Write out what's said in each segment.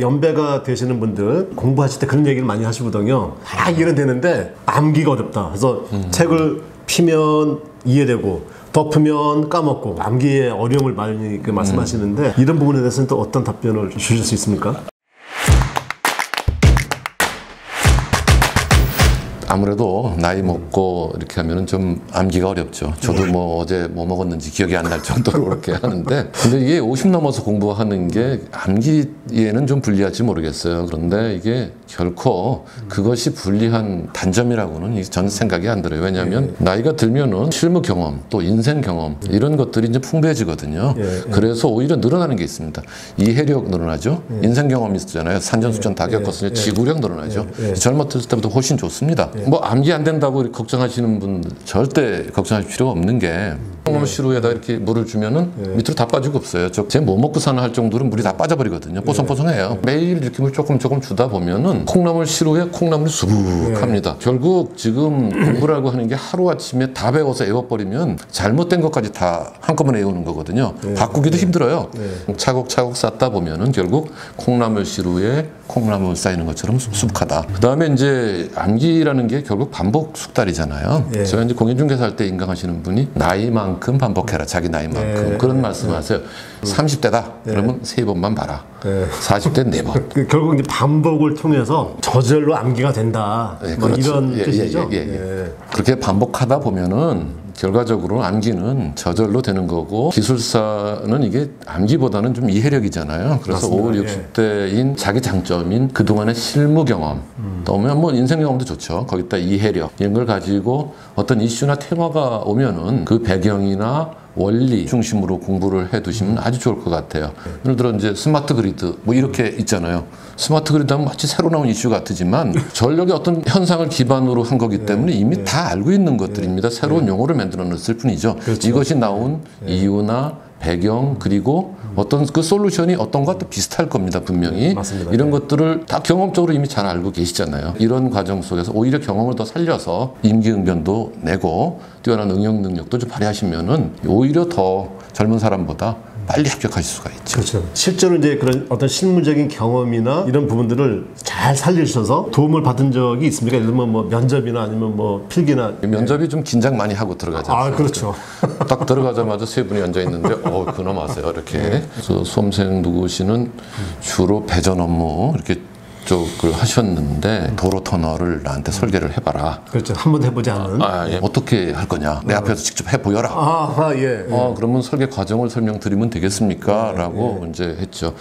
연배가 되시는 분들 공부하실 때 그런 얘기를 많이 하시거든요. 다 이해는 되는데 암기가 어렵다. 그래서 책을 피면 이해되고 덮으면 까먹고 암기의 어려움을 많이 말씀하시는데 이런 부분에 대해서는 또 어떤 답변을 주실 수 있습니까? 아무래도 나이 먹고 이렇게 하면은 좀 암기가 어렵죠. 저도 뭐 어제 뭐 먹었는지 기억이 안 날 정도로 그렇게 하는데, 근데 이게 50 넘어서 공부하는 게 암기에는 좀 불리할지 모르겠어요. 그런데 이게 결코 그것이 불리한 단점이라고는 저는 생각이 안 들어요. 왜냐하면 나이가 들면은 실무 경험, 또 인생 경험 이런 것들이 이제 풍부해지거든요. 그래서 오히려 늘어나는 게 있습니다. 이해력 늘어나죠. 인생 경험이 있잖아요. 산전수전 다 겪었으니 지구력 늘어나죠. 젊었을 때보다 훨씬 좋습니다. 뭐 암기 안 된다고 걱정하시는 분들 절대 걱정하실 필요가 없는 게, 콩나물 시루에다 이렇게 물을 주면은 밑으로 다 빠지고 없어요. 제 뭐 먹고 사나 할 정도로 물이 다 빠져버리거든요. 뽀송뽀송해요. 매일 이렇게 물 조금 주다 보면은 콩나물 시루에 콩나물이 수북합니다. 결국 지금 공부라고 하는 게 하루아침에 다 배워서 외워버리면 잘못된 것까지 다 한꺼번에 외우는 거거든요. 바꾸기도 힘들어요. 차곡차곡 쌓다 보면은 결국 콩나물 시루에 콩나물 쌓이는 것처럼 수북하다. 그 다음에 이제 암기라는 게 결국 반복 숙달이잖아요. 제가 이제 공인중개사 할 때 인강하시는 분이 나이만큼 반복해라. 자기 나이만큼. 그런 말씀을 하세요. 30대다. 그러면 3번만 봐라. 40대 4번. 결국 이제 반복을 통해서 저절로 암기가 된다. 뭐 이런 뜻이죠. 그렇게 반복하다 보면은 결과적으로 암기는 저절로 되는 거고, 기술사는 이게 암기보다는 좀 이해력이잖아요. 그래서 맞습니다. 50, 60대인 자기 장점인 그동안의 실무 경험, 또 뭐 인생 경험도 좋죠. 거기다 이해력 이런 걸 가지고 어떤 이슈나 테마가 오면은 그 배경이나 원리 중심으로 공부를 해두시면 아주 좋을 것 같아요. 예를 들어 이제 스마트 그리드 뭐 이렇게 있잖아요. 스마트 그리드 하면 마치 새로 나온 이슈 같지만 전력의 어떤 현상을 기반으로 한 거기 때문에 이미 다 알고 있는 것들입니다. 새로운 용어를 만들어 냈을 뿐이죠. 그렇죠. 이것이 나온 이유나 배경, 그리고 어떤 그 솔루션이 어떤 것도 비슷할 겁니다. 분명히. 맞습니다. 이런 것들을 다 경험적으로 이미 잘 알고 계시잖아요. 이런 과정 속에서 오히려 경험을 더 살려서 임기응변도 내고 뛰어난 응용 능력도 좀 발휘하시면은 오히려 더 젊은 사람보다 빨리 합격하실 수가 있죠. 그렇죠. 실제로 이제 그런 어떤 실무적인 경험이나 이런 부분들을 잘 살리셔서 도움을 받은 적이 있습니까? 예를 들면 뭐 면접이나 아니면 뭐 필기나. 면접이 좀 긴장 많이 하고 들어가잖아요. 그렇죠. 딱 들어가자마자 세 분이 앉아 있는데, 그놈 아세요? 이렇게. 그래서 수험생 누구시는 주로 배전 업무 이렇게 쪽을 하셨는데 도로 터널을 나한테 설계를 해봐라. 그렇죠. 한 번도 해보지 않은. 어떻게 할 거냐? 내 앞에서 직접 해보여라. 그러면 설계 과정을 설명드리면 되겠습니까? 라고 이제 했죠.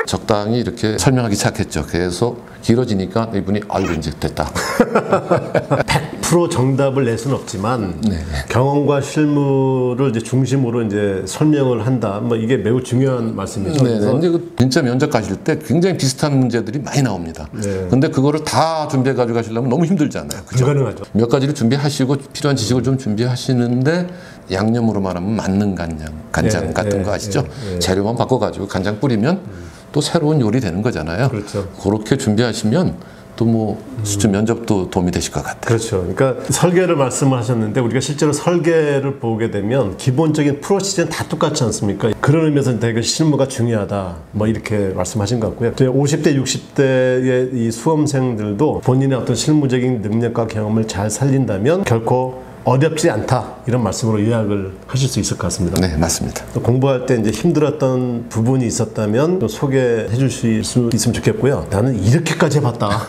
적당히 이렇게 설명하기 시작했죠. 그래서 길어지니까 이분이 아이고 이제 됐다. 100% 정답을 낼 수는 없지만 경험과 실무를 이제 중심으로 이제 설명을 한다. 뭐 이게 매우 중요한 말씀이죠. 근데 진짜 면접 가실 때 굉장히 비슷한 문제들이 많이 나옵니다. 근데 그거를 다 준비해 가지고 가시려면 너무 힘들잖아요. 그죠? 불가능하죠. 몇 가지를 준비하시고 필요한 지식을 좀 준비하시는데 양념으로 말하면 만능 간장 같은 거 아시죠? 재료만 바꿔가지고 간장 뿌리면 또 새로운 요리 되는 거잖아요. 그렇죠. 그렇게 준비하시면 또 뭐 수주 면접도 도움이 되실 것 같아요. 그렇죠. 그러니까 설계를 말씀하셨는데 우리가 실제로 설계를 보게 되면 기본적인 프로시저는 다 똑같지 않습니까? 그런 의미에서 되게 실무가 중요하다. 뭐 이렇게 말씀하신 것 같고요. 50대, 60대의 이 수험생들도 본인의 어떤 실무적인 능력과 경험을 잘 살린다면 결코 어렵지 않다, 이런 말씀으로 요약을 하실 수 있을 것 같습니다. 네, 맞습니다. 또 공부할 때 이제 힘들었던 부분이 있었다면 또 소개해 주실 수 있으면 좋겠고요. 나는 이렇게까지 해봤다.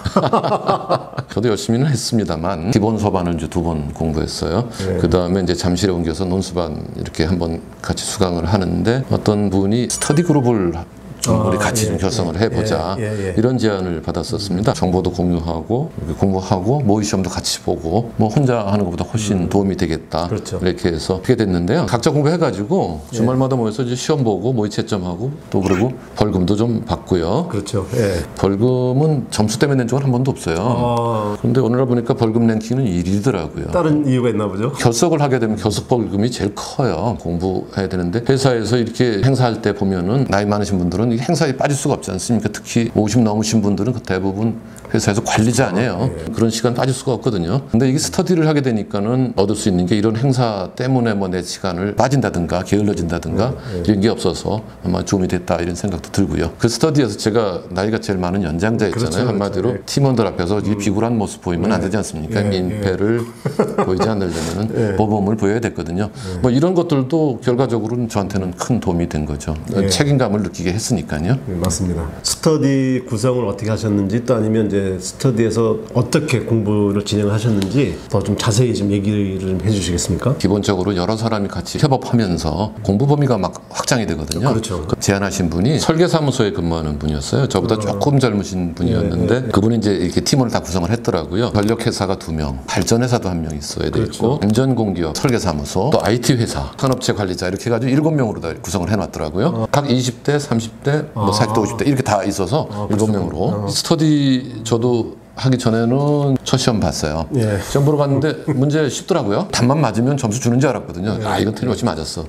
저도 열심히는 했습니다만 기본 소반을 이제 2번 공부했어요. 그 다음에 이제 잠실에 옮겨서 논수반 이렇게 한번 같이 수강을 하는데, 어떤 분이 스터디 그룹을 우리 같이 좀 결성을 해보자, 이런 제안을 받았었습니다. 정보도 공유하고 공부하고 모의 시험도 같이 보고 뭐 혼자 하는 것보다 훨씬 도움이 되겠다. 그렇죠. 이렇게 해서 하게 됐는데요. 각자 공부해가지고 주말마다 모여서 이제 시험 보고 모의 채점하고 또 그리고 벌금도 좀 받고요. 그렇죠. 벌금은 점수 때문에 낸 적은 한 번도 없어요. 그런데 오늘날 보니까 벌금 랭킹은 1위더라고요. 다른 이유가 있나 보죠? 결석을 하게 되면 결석 벌금이 제일 커요. 공부해야 되는데 회사에서 이렇게 행사할 때 보면은 나이 많으신 분들은 이 행사에 빠질 수가 없지 않습니까? 특히 50 넘으신 분들은 대부분 회사에서 관리자 아니에요. 그런 시간 빠질 수가 없거든요. 근데 이게 스터디를 하게 되니까는 얻을 수 있는 게 이런 행사 때문에 뭐 내 시간을 빠진다든가 게을러진다든가 이런 게 없어서 아마 도움이 됐다 이런 생각도 들고요. 그 스터디에서 제가 나이가 제일 많은 연장자 있잖아요. 그렇죠, 한마디로 그렇죠. 팀원들 앞에서 이 비굴한 모습 보이면 안 되지 않습니까? 민폐를 보이지 않으려면 모범을 보여야 됐거든요. 뭐 이런 것들도 결과적으로는 저한테는 큰 도움이 된 거죠. 책임감을 느끼게 했으니까요. 네, 맞습니다. 스터디 구성을 어떻게 하셨는지 또 아니면 이제 스터디에서 어떻게 공부를 진행하셨는지 더 좀 자세히 좀 얘기를 좀 해주시겠습니까? 기본적으로 여러 사람이 같이 협업하면서 공부 범위가 막 확장이 되거든요. 그렇죠. 제안하신 분이 설계사무소에 근무하는 분이었어요. 저보다 조금 젊으신 분이었는데 그분이 이제 이렇게 팀을 다 구성을 했더라고요. 전력회사가 2명, 발전회사도 1명 있어야 되고 그렇죠. 안전공기업 설계사무소, 또 IT 회사, 산업체 관리자 이렇게 해가지고 7명으로 다 구성을 해놨더라고요. 각 20대, 30대, 뭐 40대, 50대 이렇게 다 있어서 7명으로 스터디 저도 하기 전에는 첫 시험 봤어요. 시험 보러 갔는데 문제 쉽더라고요. 답만 맞으면 점수 주는 줄 알았거든요. 아 이건 틀림없이 맞았어.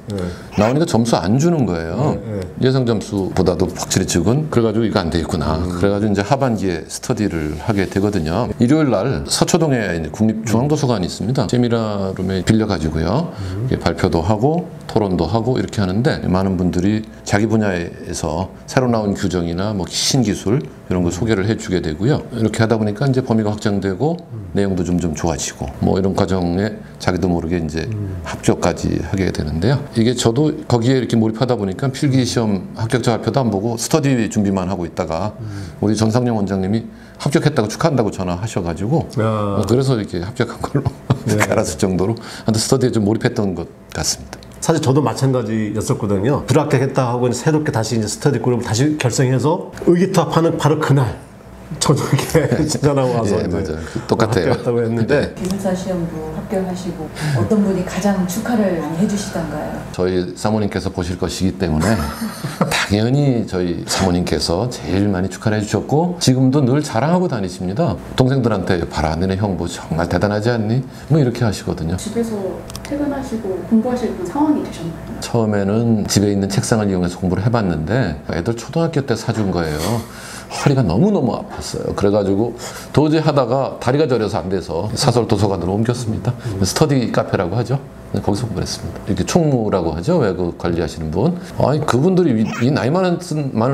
나오니까 점수 안 주는 거예요. 예상 점수보다도 확실히 적은. 그래가지고 이거 안 되겠구나. 그래가지고 이제 하반기에 스터디를 하게 되거든요. 일요일 날 서초동에 국립중앙도서관이 있습니다. 세미나룸에 빌려가지고요. 발표도 하고 토론도 하고 이렇게 하는데 많은 분들이 자기 분야에서 새로 나온 규정이나 뭐 신기술 이런 거 소개를 해주게 되고요. 이렇게 하다 보니까 이제 범위가 확장되고 내용도 좀 좋아지고 뭐 이런 과정에 자기도 모르게 이제 합격까지 하게 되는데요. 이게 저도 거기에 이렇게 몰입하다 보니까 필기 시험 합격자 발표도 안 보고 스터디 준비만 하고 있다가 우리 전상영 원장님이 합격했다고 축하한다고 전화하셔가지고 그래서 이렇게 합격한 걸로 알았을 정도로 하여튼 스터디에 좀 몰입했던 것 같습니다. 사실 저도 마찬가지였었거든요. 불합격했다 하고 이제 새롭게 다시 이제 스터디 그룹을 다시 결성해서 의기투합하는 바로 그날 저녁에 전화 와서 예, 맞아요. 똑같아요. 합격했다고 했는데 기술사 시험도 합격하시고 어떤 분이 가장 축하를 많이 해주시던가요? 저희 사모님께서 보실 것이기 때문에 당연히 저희 사모님께서 제일 많이 축하를 해주셨고 지금도 늘 자랑하고 다니십니다. 동생들한테 봐라 너네 형부 정말 대단하지 않니? 뭐 이렇게 하시거든요. 집에서 퇴근하시고 공부하실 그 상황이 되셨나요? 처음에는 집에 있는 책상을 이용해서 공부를 해봤는데 애들 초등학교 때 사준 거예요. 허리가 너무너무 아팠어요. 그래가지고 도저히 하다가 다리가 저려서 안 돼서 사설 도서관으로 옮겼습니다. 스터디 카페라고 하죠. 거기서 공부를 했습니다. 이렇게 총무라고 하죠. 외국 관리하시는 분. 아니 그분들이 이 나이 많은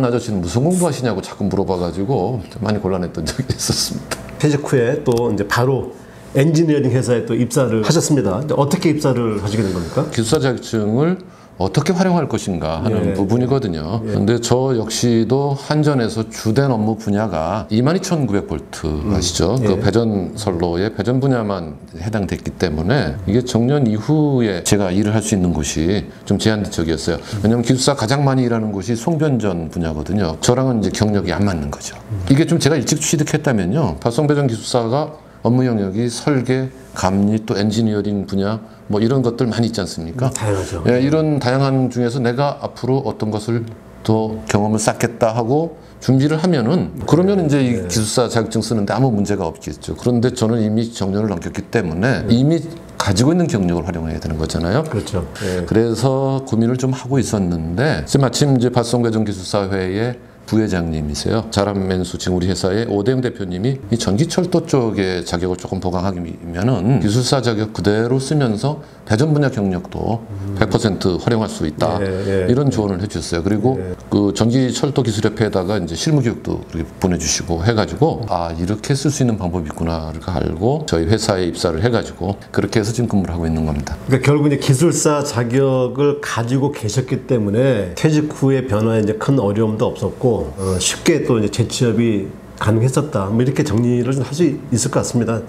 아저씨는 무슨 공부하시냐고 자꾸 물어봐가지고 많이 곤란했던 적이 있었습니다. 퇴직 후에 또 이제 바로 엔지니어링 회사에 또 입사를 하셨습니다. 근데 어떻게 입사를 하시게 된 겁니까? 기술사 자격증을 어떻게 활용할 것인가 하는 부분이거든요. 근데 저 역시도 한전에서 주된 업무 분야가 22,900V 아시죠? 그 배전 선로의 배전 분야만 해당됐기 때문에 이게 정년 이후에 제가 일을 할 수 있는 곳이 좀 제한적이었어요. 왜냐하면 기술사 가장 많이 일하는 곳이 송변전 분야거든요. 저랑은 이제 경력이 안 맞는 거죠. 이게 좀 제가 일찍 취득했다면요. 발송배전 기술사가 업무 영역이 설계, 감리, 또 엔지니어링 분야 뭐 이런 것들 많이 있지 않습니까? 다양하죠. 예, 이런 다양한 중에서 내가 앞으로 어떤 것을 더 경험을 쌓겠다 하고 준비를 하면은 그러면 이제 이 기술사 자격증 쓰는데 아무 문제가 없겠죠. 그런데 저는 이미 정년을 넘겼기 때문에 이미 가지고 있는 경력을 활용해야 되는 거잖아요. 그렇죠. 그래서 고민을 좀 하고 있었는데 마침 이제 발송배전 기술사회의 부회장님이세요. 자람맨수 지금 우리 회사의 오대영 대표님이 이 전기철도 쪽의 자격을 조금 보강하면은 기술사 자격 그대로 쓰면서 배전 분야 경력도 100% 활용할 수 있다. 이런 조언을 해주셨어요. 그리고 그 전기철도 기술협회에다가 이제 실무 교육도 이렇게 보내주시고 해가지고 아 이렇게 쓸 수 있는 방법이 있구나를 알고 저희 회사에 입사를 해가지고 그렇게 해서 지금 근무를 하고 있는 겁니다. 그러니까 결국 이제 기술사 자격을 가지고 계셨기 때문에 퇴직 후의 변화에 이제 큰 어려움도 없었고 쉽게 또 이제 재취업이 가능했었다. 뭐 이렇게 정리를 좀 할 수 있을 것 같습니다.